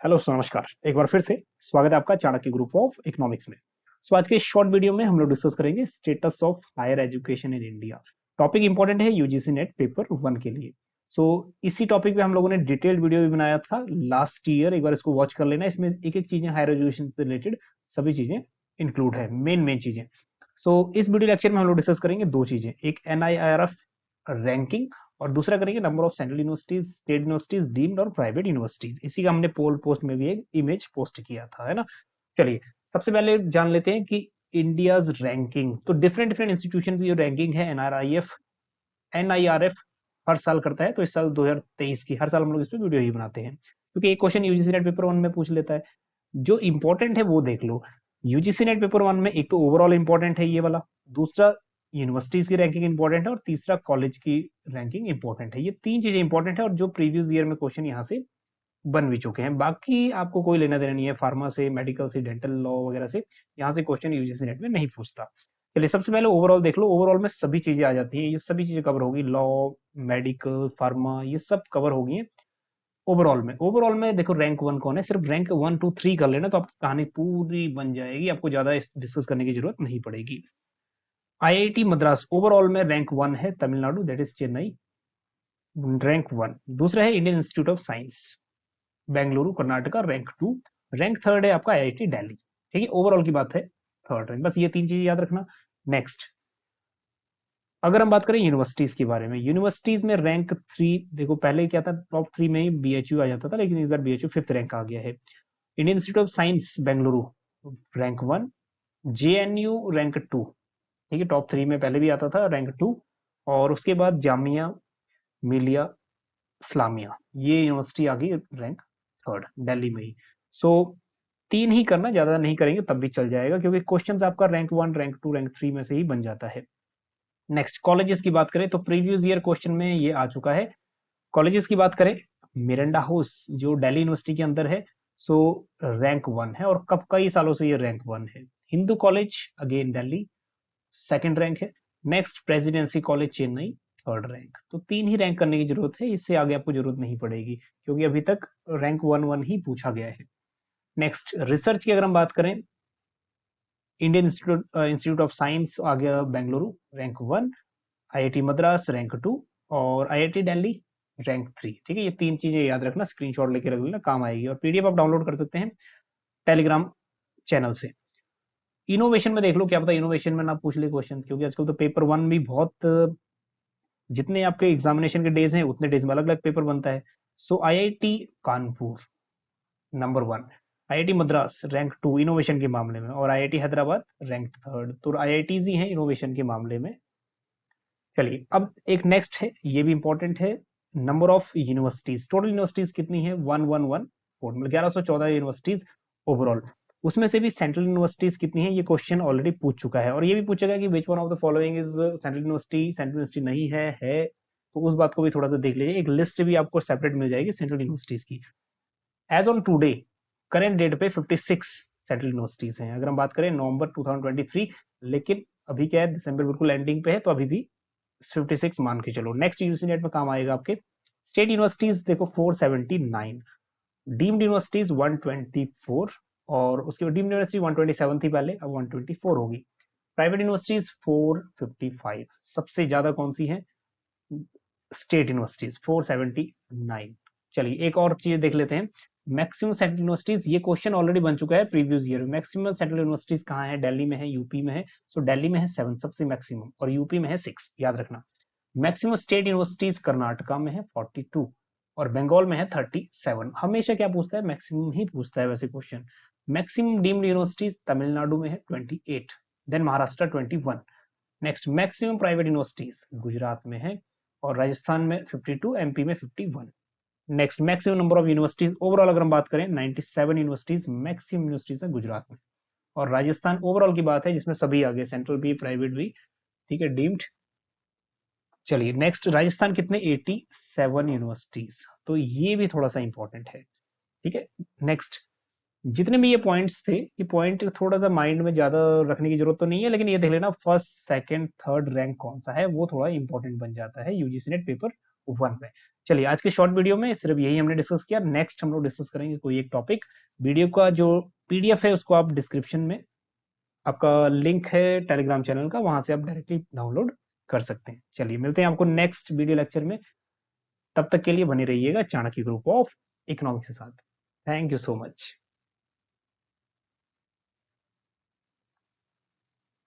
Hello नमस्कार। एक बार फिर से स्वागत है आपका चाणक्य ग्रुप ऑफ इकोनॉमिक्स में। आज के इस शॉर्ट वीडियो में हम लोग डिस्कस करेंगे status of higher education in India. Topic important है यूजीसी नेट पेपर 1 के लिए। इसी टॉपिक पे हम लोगों ने डिटेल्ड वीडियो भी बनाया था लास्ट ईयर, एक बार इसको वॉच कर लेना। इसमें एक एक चीजें हायर एजुकेशन से रिलेटेड सभी चीजें इंक्लूड है, मेन चीजें। इस वीडियो लेक्चर में हम लोग डिस्कस करेंगे दो चीजें, एक NIRF रैंकिंग और दूसरा करेंगे number of central universities, state universities, deemed और प्राइवेट यूनिवर्सिटीज। इसी का हमने पोल पोस्ट में भी एक इमेज पोस्ट किया था, है ना। चलिए सबसे पहले जान लेते हैं कि इंडियाज रैंकिंग। तो डिफरेंट डिफरेंट इंस्टीट्यूशन की जो रैंकिंग है, NIRF हर साल करता है। तो इस साल 2023 की हर साल हम लोग इस पर वीडियो ही बनाते हैं, क्योंकि एक क्वेश्चन यूजीसी नेट पेपर 1 में पूछ लेता है। जो इंपॉर्टेंट है वो देख लो। यूजीसी नेट पेपर 1 में एक तो ओवरऑल इंपॉर्टेंट है ये वाला, दूसरा यूनिवर्सिटीज की रैंकिंग इंपॉर्टेंट है और तीसरा कॉलेज की रैंकिंग इंपॉर्टेंट है। ये तीन चीजें इंपॉर्टेंट है और जो प्रीवियस ईयर में क्वेश्चन यहाँ से बन भी चुके हैं। बाकी आपको कोई लेना देना नहीं है, फार्मा से, मेडिकल से, डेंटल लॉ वगैरह से यहाँ से क्वेश्चन यूजीसी नेट में नहीं पूछता। चलिए सबसे पहले ओवरऑल देख लो। ओवरऑल में सभी चीजें आ जाती हैं, ये सभी चीजें कवर होगी, लॉ, मेडिकल, फार्मा, ये सब कवर होगी ओवरऑल में देखो रैंक 1 कौन है। सिर्फ रैंक 1 2 3 कर लेना तो आपकी कहानी पूरी बन जाएगी, आपको ज्यादा डिस्कस करने की जरूरत नहीं पड़ेगी। IIT मद्रास ओवरऑल में रैंक 1 है, Tamil Nadu that is Chennai, rank 1। दूसरा है Indian institute of science Bengaluru Karnataka, rank 2। Rank 3 है आपका IIT दिल्ली। ठीक है, ओवरऑल की बात है थर्ड रैंक। बस ये तीन चीजें याद रखना। नेक्स्ट, अगर हम बात करें यूनिवर्सिटीज के बारे में, यूनिवर्सिटीज में रैंक 3 देखो, पहले क्या था, टॉप 3 में ही BHU आ जाता था, लेकिन इस बार BHU 5th रैंक आ गया है। Indian institute of science Bengaluru rank 1, JNU rank 2। ठीक है, टॉप 3 में पहले भी आता था, रैंक 2। और उसके बाद जामिया मिलिया इस्लामिया, ये यूनिवर्सिटी आ गई रैंक 3rd दिल्ली में ही। सो तीन ही करना, ज्यादा नहीं करेंगे तब भी चल जाएगा, क्योंकि क्वेश्चंस आपका रैंक 1, रैंक 2, रैंक 3 में से ही बन जाता है। नेक्स्ट, कॉलेजेस की बात करें तो प्रीवियस ईयर क्वेश्चन में ये आ चुका है। कॉलेजेस की बात करें, मिरांडा हाउस जो दिल्ली यूनिवर्सिटी के अंदर है, सो रैंक 1 है और कब कई सालों से ये रैंक 1 है। Hindu College again Delhi, second rank है। Next, Presidency College Chennai, third rank. तो तीन ही रैंक करने की जरूरत है, इससे आगे आपको जरूरत नहीं पड़ेगी, क्योंकि अभी तक रैंक 1 1 ही पूछा गया है। नेक्स्ट, रिसर्च की अगर हम बात करें, इंडियन इंस्टीट्यूट ऑफ साइंस आ गया Bengaluru, rank 1। IIT Madras rank 2 और IIT दिल्ली रैंक 3। ठीक है, ये तीन चीजें याद रखना, स्क्रीनशॉट लेके रख लेना, काम आएगी। और PDF आप डाउनलोड कर सकते हैं टेलीग्राम चैनल से। इनोवेशन में देख लो, क्या पता इनोवेशन में ना पूछ ले क्वेश्चन, क्योंकि आजकल तो पेपर 1 भी बहुत, जितने आपके एग्जामिनेशन के डेज हैं उतने डेज में अलग अलग पेपर बनता है। IIT Kanpur number 1, IIT Madras rank 2 innovation के मामले में, और IIT हैदराबाद रैंक 3rd। तो IITs ही हैं इनोवेशन के मामले में। चलिए अब एक नेक्स्ट है, ये भी इंपॉर्टेंट है, number of universities. Total universities कितनी है, 1114, मतलब 1114 यूनिवर्सिटीज ओवरऑल। उसमें से भी सेंट्रल यूनिवर्सिटीज कितनी है, ये क्वेश्चन ऑलरेडी पूछ चुका है। और ये भी पूछेगा कि which one of the following is central university, central university नहीं है तो उस बात को भी थोड़ा सा देख लीजिए। एक लिस्ट भी आपको सेपरेट मिल जाएगी सेंट्रल यूनिवर्सिटीज की। As on today current date पे 56 सेंट्रल यूनिवर्सिटीज हैं, अगर हम बात करें नवंबर 2023। लेकिन अभी क्या है, दिसंबर बिल्कुल एंडिंग पे है, तो अभी भी 56 मान के चलो। नेक्स्ट यूजीसी नेट में काम आएगा आपके स्टेट यूनिवर्सिटीज, देखो 479, डीम्ड यूनिवर्सिटीज 124, और उसके बाद डीम्ड यूनिवर्सिटी 127 थी पहले, अब 124 होगी। प्राइवेट यूनिवर्सिटीज 455, सबसे ज्यादा कौन सी है, स्टेट यूनिवर्सिटीज 479। चलिए एक और चीज देख लेते हैं, मैक्सिमम सेंट्रल यूनिवर्सिटीज। ये क्वेश्चन ऑलरेडी बन चुका है प्रीवियस ईयर में। मैक्सिमम सेंट्रल यूनिवर्सिटीज कहाँ है, दिल्ली में है, यूपी में है। दिल्ली में है 7 सबसे मैक्सिमम, और यूपी में है 6, याद रखना। मैक्सिमम स्टेट यूनिवर्सिटीज कर्नाटका में है 42, और बंगाल में है 37। हमेशा क्या पूछता है, मैक्सिमम ही पूछता है वैसे question. Maximum deemed universities Tamil Nadu में है 28, then Maharashtra 21। Next, maximum private universities Gujarat में है, और राजस्थान में 52, MP में 51। Next, maximum number of universities overall अगर हम बात करें 97 यूनिवर्सिटीज मैक्सिमम यूनिवर्सिटीज है गुजरात में। और राजस्थान ओवरऑल की बात है जिसमें सभी आ गए, सेंट्रल भी, प्राइवेट भी, ठीक है, डीम्ड। चलिए नेक्स्ट, राजस्थान कितने, 87 यूनिवर्सिटीज, तो ये भी थोड़ा सा इंपॉर्टेंट है। ठीक है, नेक्स्ट, जितने भी ये पॉइंट्स थे, ये पॉइंट थोड़ा सा माइंड में ज्यादा रखने की जरूरत तो नहीं है, लेकिन ये देख लेना फर्स्ट सेकंड थर्ड रैंक कौन सा है, वो थोड़ा इंपॉर्टेंट बन जाता है यूजीसी नेट पेपर 1 में। चलिए आज के शॉर्ट वीडियो में सिर्फ यही हमने डिस्कस किया। नेक्स्ट हम लोग डिस्कस करेंगे कोई एक टॉपिक। वीडियो का जो पीडीएफ है उसको आप डिस्क्रिप्शन में आपका लिंक है टेलीग्राम चैनल का, वहां से आप डायरेक्टली डाउनलोड कर सकते हैं। चलिए मिलते हैं आपको नेक्स्ट वीडियो लेक्चर में। तब तक के लिए बने रहिएगा चाणक्य ग्रुप ऑफ इकोनॉमिक्स के साथ। Thank you so much.